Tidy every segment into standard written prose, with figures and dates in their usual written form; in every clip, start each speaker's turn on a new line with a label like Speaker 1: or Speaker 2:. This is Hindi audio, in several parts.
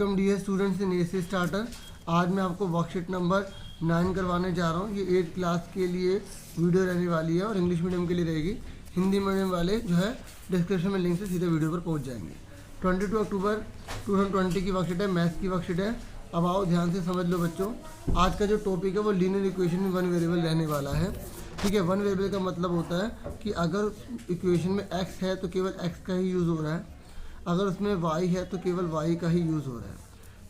Speaker 1: Welcome dear students in AC starter. आज मैं आपको वर्कशीट नंबर 9 करवाने जा रहा हूँ। ये 8th क्लास के लिए वीडियो रहने वाली है और इंग्लिश मीडियम के लिए रहेगी। हिंदी मीडियम वाले जो है डिस्क्रिप्शन में लिंक से सीधे वीडियो पर पहुँच जाएंगे। 22 अक्टूबर 2020 की वर्कशीट है, मैथ्स की वर्कशीट है। अब आओ ध्यान से समझ लो बच्चों। आज का जो टॉपिक है वो लीनियर इक्वेशन में वन वेरिएबल रहने वाला है। ठीक है, वन वेरिएबल का मतलब होता है कि अगर इक्वेशन में एक्स है तो केवल एक्स का ही यूज़ हो रहा है, अगर उसमें y है तो केवल y का ही यूज़ हो रहा है।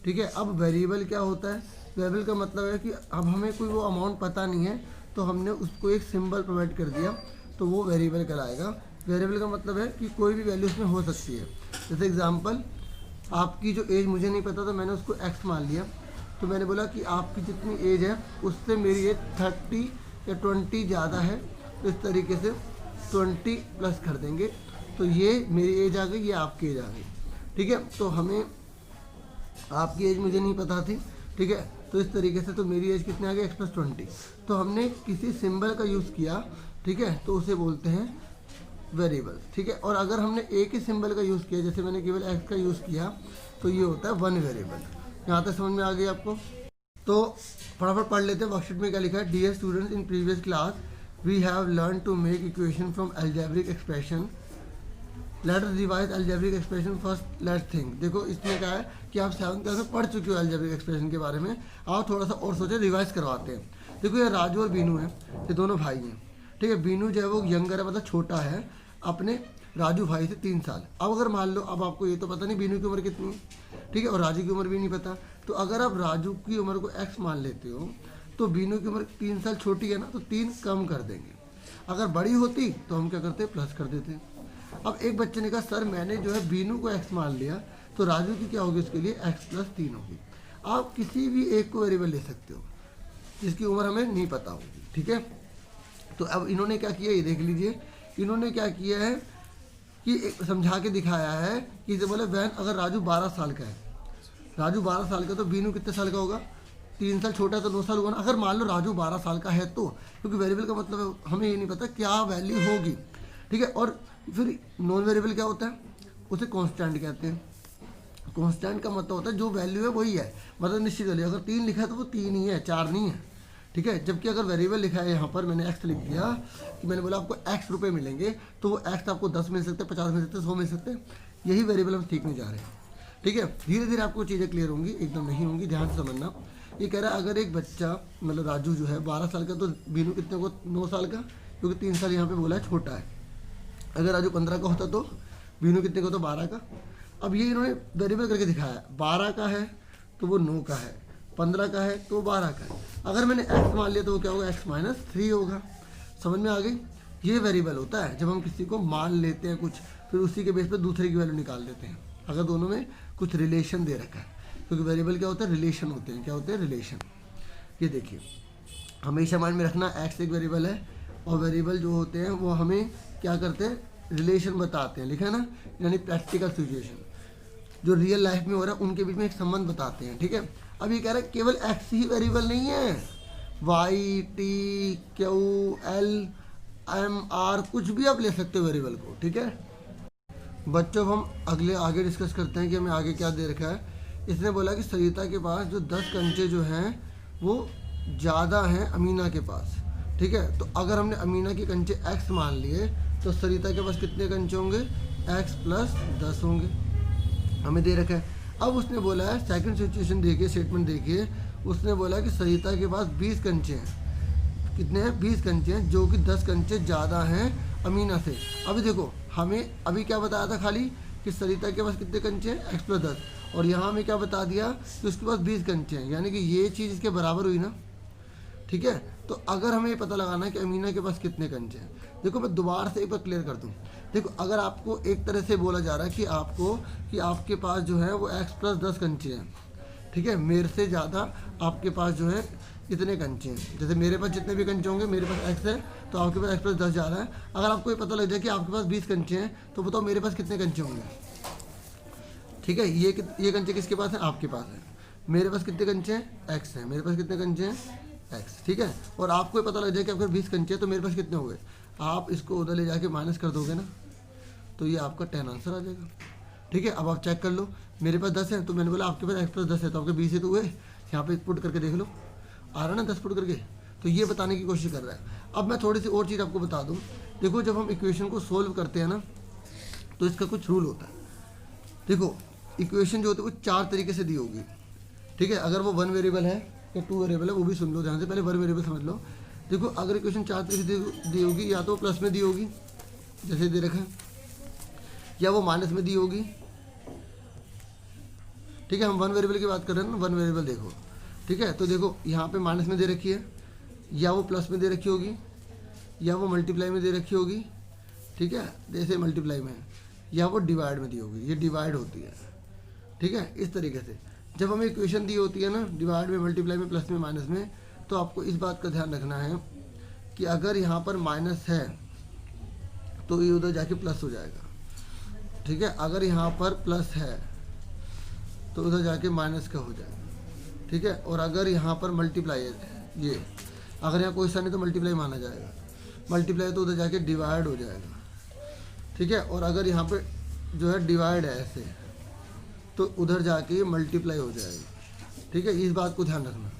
Speaker 1: ठीक है, अब वेरिएबल क्या होता है? वेरिएबल का मतलब है कि अब हमें कोई वो अमाउंट पता नहीं है तो हमने उसको एक सिंबल प्रोवाइड कर दिया तो वो वेरिएबल कहलाएगा। वेरिएबल का मतलब है कि कोई भी वैल्यू उसमें हो सकती है। जैसे एग्जांपल, आपकी जो एज मुझे नहीं पता तो मैंने उसको x मान लिया, तो मैंने बोला कि आपकी जितनी एज है उससे मेरी एज 30 या 20 ज़्यादा है, तो इस तरीके से 20 प्लस कर देंगे तो ये मेरी एज आ गई, ये आपकी एज आ गई। ठीक है, तो हमें आपकी एज मुझे नहीं पता थी। ठीक है, तो इस तरीके से तो मेरी एज कितनी आ गई x + 20। तो हमने किसी सिंबल का यूज़ किया, ठीक है, तो उसे बोलते हैं वेरिएबल। ठीक है, और अगर हमने एक ही सिंबल का यूज़ किया, जैसे मैंने केवल x का यूज़ किया, तो ये होता है वन वेरिएबल। यहाँ तक समझ में आ गई आपको? तो फटाफट पढ़ लेते हैं वर्कशीट में क्या लिखा है। Dear students, in previous class we have learn to make equation from algebraic expression. Let us revise algebraic expression first. Let's think. देखो इसमें क्या है कि आप 7th क्लास में पढ़ चुके हो अलजेब्रिक एक्सप्रेशन के बारे में। आप थोड़ा सा और सोचे, रिवाइज करवाते हैं। देखो ये राजू और बीनू हैं, ये दोनों भाई हैं। ठीक है, बीनू जो है वो यंगर है, मतलब छोटा है अपने राजू भाई से 3 साल। अब अगर मान लो, अब आपको ये तो पता नहीं बीनू की उम्र कितनी है, ठीक है, और राजू की उम्र भी नहीं पता, तो अगर आप राजू की उम्र को x मान लेते हो तो बीनू की उम्र 3 साल छोटी है ना, तो 3 कम कर देंगे। अगर बड़ी होती तो हम क्या करते, प्लस कर देते। अब एक बच्चे ने कहा सर मैंने जो है बीनू को x मान लिया, तो राजू की क्या होगी उसके लिए x + 3 होगी। आप किसी भी एक को वेरिएबल ले सकते हो जिसकी उम्र हमें नहीं पता होगी। ठीक है, तो अब इन्होंने क्या किया ये देख लीजिए। इन्होंने क्या किया है कि समझा के दिखाया है कि जैसे बोले वैन, अगर राजू 12 साल का है, राजू 12 साल का, तो बीनू कितने साल का होगा? 3 साल छोटा है तो 9 साल होगा ना। अगर मान लो राजू 12 साल का है तो, क्योंकि वेरिएबल का मतलब है हमें ये नहीं पता क्या वैल्यू होगी। ठीक है, और फिर नॉन वेरिएबल क्या होता है? उसे कांस्टेंट कहते हैं। कांस्टेंट का मतलब होता है जो वैल्यू है वही है, मतलब निश्चित वैल्यू। अगर 3 लिखा है तो वो 3 ही है, 4 नहीं है। ठीक है, जबकि अगर वेरिएबल लिखा है यहाँ पर, मैंने x लिख दिया कि मैंने बोला आपको x रुपये मिलेंगे, तो वो x आपको 10 मिल सकते हैं, 50 मिल सकते हैं, 100 मिल सकते हैं। यही वेरिएबल हम सीखने जा रहे हैं। ठीक है, धीरे धीरे आपको चीज़ें क्लियर होंगी, एकदम नहीं होंगी, ध्यान से समझना। ये कह रहा है अगर एक बच्चा, मतलब राजू जो है 12 साल का, तो बीनू कितने को 9 साल का, क्योंकि 3 साल यहाँ पे बोला है छोटा है। अगर राजू 15 का होता तो बीनू कितने को, तो 12 का। अब ये इन्होंने वेरिएबल करके दिखाया, 12 का है तो वो 9 का है, 15 का है तो 12 का है। अगर मैंने x मान लिया तो वो क्या होगा, x - 3 होगा। समझ में आ गई? ये वेरिएबल होता है जब हम किसी को मान लेते हैं कुछ, फिर उसी के बेस पर दूसरे की वैल्यू निकाल देते हैं, अगर दोनों में कुछ रिलेशन दे रखा है। क्योंकि वेरिएबल क्या होता है, रिलेशन होते हैं। क्या होते हैं? रिलेशन। ये देखिए, हमेशा माइंड में रखना, x एक वेरिएबल है और वेरिएबल जो होते हैं वो हमें क्या करते हैं, रिलेशन बताते हैं। लिखा है ना, यानी प्रैक्टिकल सिचुएशन जो रियल लाइफ में हो रहा है उनके बीच में एक संबंध बताते हैं। ठीक है, अब ये कह रहा है केवल x ही वेरिएबल नहीं है, y, t, q, l, m, r कुछ भी आप ले सकते हो वेरिएबल को। ठीक है बच्चों, हम आगे डिस्कस करते हैं कि हमें आगे क्या दे रखा है। इसने बोला कि सरिता के पास जो 10 कंचे जो हैं वो ज़्यादा हैं अमीना के पास। ठीक है, तो अगर हमने अमीना के कंचे x मान लिए तो सरिता के पास कितने कंचे होंगे, x + 10 होंगे, हमें दे रखा है। अब उसने बोला है, सेकंड सिचुएशन देखिए, स्टेटमेंट देखिए। उसने बोला कि सरिता के पास 20 कंचे हैं। कितने हैं? 20 कंचे हैं, जो कि 10 कंचे ज़्यादा हैं अमीना से। अभी देखो, हमें अभी क्या बताया था खाली कि सरिता के पास कितने कंचे हैं, x + 10, और यहाँ हमें क्या बता दिया कि उसके पास 20 कंचे हैं, यानी कि ये चीज़ इसके बराबर हुई ना। ठीक है, तो अगर हमें ये पता लगाना है कि अमीना के पास कितने कंचे हैं, देखो मैं दोबारा से एक बार क्लियर कर दूं। देखो, अगर आपको एक तरह से बोला जा रहा है कि आपके पास जो है वो x + 10 कंचे हैं, ठीक है, मेरे से ज़्यादा आपके पास जो है इतने कंचे हैं। जैसे मेरे पास जितने भी कंचे होंगे, मेरे पास x है तो आपके पास x + 10 ज़्यादा है। अगर आपको ये पता लग जाए कि आपके पास 20 कंचे हैं, तो बताओ मेरे पास कितने कंचे होंगे। ठीक है, ये कंचे किसके पास है, आपके पास है। मेरे पास कितने कंचे हैं, x है, मेरे पास कितने कंचे हैं, x। ठीक है, और आपको पता लग जाए कि आपके 20 कंचे हैं, तो मेरे पास कितने हो गए। आप इसको उधर ले जाके माइनस कर दोगे ना, तो ये आपका 10 आंसर आ जाएगा। ठीक है, अब आप चेक कर लो, मेरे पास 10 है, तो मैंने बोला आपके पास x + 10 है, तो आपके 20 है, तो हुए। यहाँ पे पुट करके देख लो, आ रहा ना 10 पुट करके। तो ये बताने की कोशिश कर रहा है। अब मैं थोड़ी सी और चीज़ आपको बता दूँ। देखो जब हम इक्वेशन को सोल्व करते हैं ना, तो इसका कुछ रूल होता है। देखो इक्वेशन जो होती है वो 4 तरीके से दी होगी, ठीक है। अगर वो 1 वेरिएबल है या 2 वेरिएबल है वो भी सुन लो ध्यान से, पहले 1 वेरिएबल समझ लो। देखो अगर इक्वेशन 4 तरीके से दी होगी, या तो प्लस में दी होगी जैसे दे रखा है, या वो माइनस में दी होगी, ठीक है। हम 1 वेरिएबल की बात कर रहे हैं ना, 1 वेरिएबल देखो, ठीक है। तो देखो यहाँ पे माइनस में दे रखी है, या वो प्लस में दे रखी होगी, या वो मल्टीप्लाई में दे रखी होगी, ठीक है, जैसे मल्टीप्लाई में, या वो डिवाइड में दी होगी, ये डिवाइड होती है, ठीक है। इस तरीके से जब हमें इक्वेशन दी होती है ना, डिवाइड में, मल्टीप्लाई में, प्लस में, माइनस में, तो आपको इस बात का ध्यान रखना है कि अगर यहाँ पर माइनस है तो ये उधर जाके प्लस हो जाएगा, ठीक है। अगर यहाँ पर प्लस है तो उधर जाके माइनस का हो जाएगा, ठीक है। और अगर यहाँ पर मल्टीप्लाई है, ये अगर यहाँ कोई सा नहीं तो मल्टीप्लाई माना जाएगा, मल्टीप्लाई तो उधर जाके डिवाइड हो जाएगा, ठीक है। और अगर यहाँ पे जो है डिवाइड है ऐसे, तो उधर जाके ये मल्टीप्लाई हो जाएगा, ठीक है। इस बात को ध्यान रखना।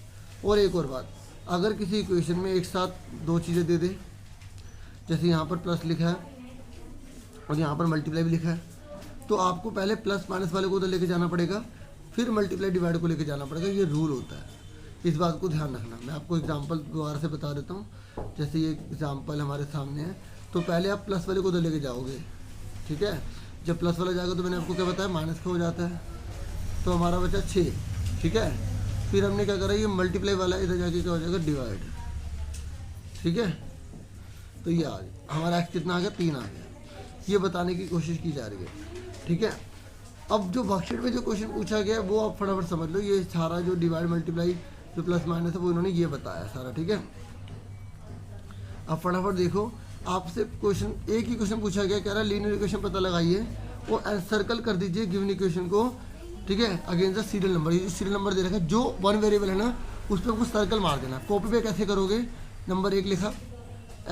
Speaker 1: और एक और बात, अगर किसी इक्वेशन में एक साथ 2 चीज़ें दे दे, जैसे यहाँ पर प्लस लिखा है और यहाँ पर मल्टीप्लाई भी लिखा है, तो आपको पहले प्लस माइनस वाले को उधर लेके जाना पड़ेगा, फिर मल्टीप्लाई डिवाइड को लेके जाना पड़ेगा। ये रूल होता है, इस बात को ध्यान रखना। मैं आपको एग्जांपल दोबारा से बता देता हूँ। जैसे ये एग्जांपल हमारे सामने है, तो पहले आप प्लस वाले को उधर लेके जाओगे, ठीक है। जब प्लस वाला जाएगा तो मैंने आपको क्या बताया, माइनस का हो जाता है, तो हमारा बचा 6, ठीक है। फिर हमने क्या करा, ये मल्टीप्लाई वाला इधर जाके क्या हो जाएगा, डिवाइड, ठीक है। तो ये आ गया हमारा x कितना आ गया, 3 आ गया। ये बताने की कोशिश की जा रही है, ठीक है। अब जो वर्कशीट में जो क्वेश्चन पूछा गया है वो आप फटाफट समझ लो। ये सारा जो डिवाइड मल्टीप्लाई जो प्लस माइनस है वो इन्होंने ये बताया सारा, ठीक है। अब फटाफट देखो, आपसे क्वेश्चन एक ही क्वेश्चन पूछा गया, कह रहा है लीनियर इक्वेशन पता लगाइए और सर्कल कर दीजिए गिवन इक्वेशन को, ठीक है, अगेंस्ट द सीरियल नंबर। ये सीरियल नंबर दे रखा है, जो 1 वेरिएबल है ना उस पर आपको सर्कल मार देना। कॉपी पे कैसे करोगे, नंबर 1 लिखा,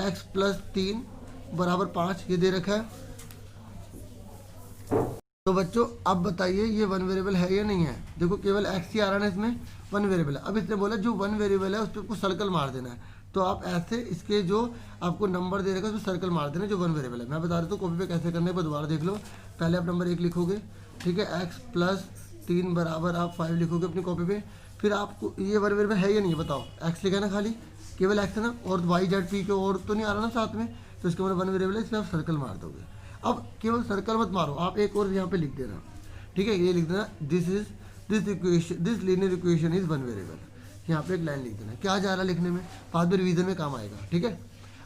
Speaker 1: x + 3 = 5, ये दे रखा है। तो बच्चों अब बताइए ये 1 वेरिएबल है या नहीं है। देखो केवल x ही आ रहा है ना, इसमें 1 वेरिएबल है। अब इसने बोला जो 1 वेरिएबल है उस पर आपको सर्कल मार देना है, तो आप ऐसे इसके जो आपको नंबर दे रखा है उस पर सर्कल मार देना जो 1 वेरिएबल है। मैं बता देता हूँ कॉपी पे कैसे करने पर, दोबारा देख लो। पहले आप नंबर 1 लिखोगे, ठीक है, x + 3 = आप 5 लिखोगे अपनी कॉपी पे। फिर आपको ये 1 वेरिएबल है या नहीं है बताओ, x लिखा है ना, खाली केवल x है ना, और y z p के और तो नहीं आ रहा ना साथ में, तो इसके मतलब 1 वेरिएबल है, इसमें आप सर्कल मार दोगे। अब केवल सर्कल मत मारो, आप एक और यहाँ पे लिख देना, ठीक है। ये लिख देना, this linear equation is 1 variable. यहाँ पे एक लाइन लिख देना। क्या जा रहा है लिखने में, बाद में रिवीजन में काम आएगा, ठीक है।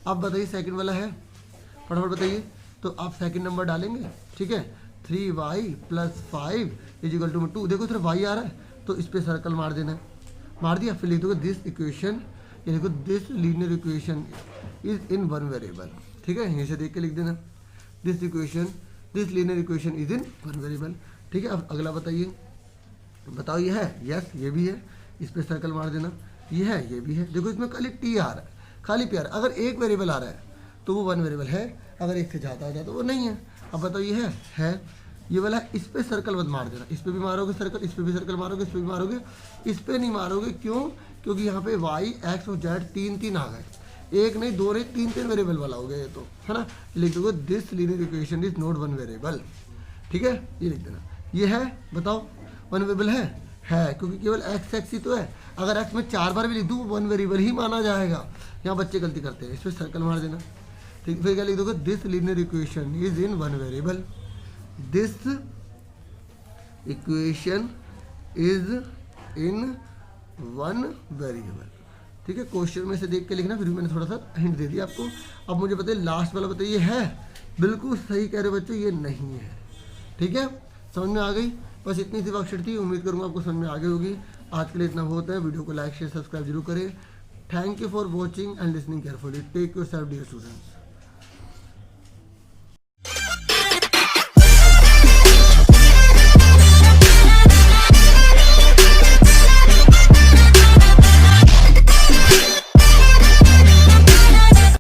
Speaker 1: अब बताइए सेकंड वाला है, फटाफट बताइए। तो आप सेकंड नंबर डालेंगे, ठीक है, 3y + 5 = 2। देखो सिर्फ y आ रहा है तो इस पर सर्कल मार देना, मार दिया। फिर लिख दोगे दिस इक्वेशन, ये देखो this linear equation is in 1 variable, ठीक है। यहीं से देख के लिख देना, this linear equation is in 1 variable, ठीक है। अब अगला बताइए, बताओ ये है, यस ये भी है, इस पर सर्कल मार देना। ये है, ये भी है। देखो इसमें खाली t आ रहा है, खाली p आ रहा है। अगर एक वेरिएबल आ रहा है तो वो 1 वेरिएबल है, अगर एक से ज़्यादा आ जाए तो वो नहीं है। अब बताओ ये है, ये वाला है, इस पर सर्कल मत मार देना। इस पर भी मारोगे सर्कल, इस पर भी सर्कल मारोगे, इस पर भी मारोगे, इस पर नहीं मारोगे। क्यों, क्योंकि यहाँ पे y, x और z 3 आ गए, एक नहीं, 2 नहीं, 3 वेरिएबल वाला हो गया ये तो, है ना। लिख दोगे this linear equation is not 1 variable, ठीक है। ये लिख देना। ये है, बताओ 1 वेरिएबल है, क्योंकि केवल x ही तो है। अगर x में 4 बार भी लिख दूँ 1 वेरिएबल ही माना जाएगा। यहाँ बच्चे गलती करते हैं, इस पर सर्कल मार देना, ठीक। फिर क्या लिख दोगे, this linear equation is in 1 variable, this equation is in 1 variable, ठीक है। क्वेश्चन में से देख के लिखना, फिर भी मैंने थोड़ा सा हिंट दे दिया आपको। अब मुझे बताइए लास्ट वाला बताइए, है, बिल्कुल सही कह रहे हो बच्चों, ये नहीं है, ठीक है। समझ में आ गई। बस इतनी सी वर्कशीट थी, उम्मीद करूँगा आपको समझ में आ गई होगी। आज के लिए इतना बहुत है। वीडियो को लाइक शेयर सब्सक्राइब जरूर करें। Thank you for watching and listening carefully. Take yourself dear students.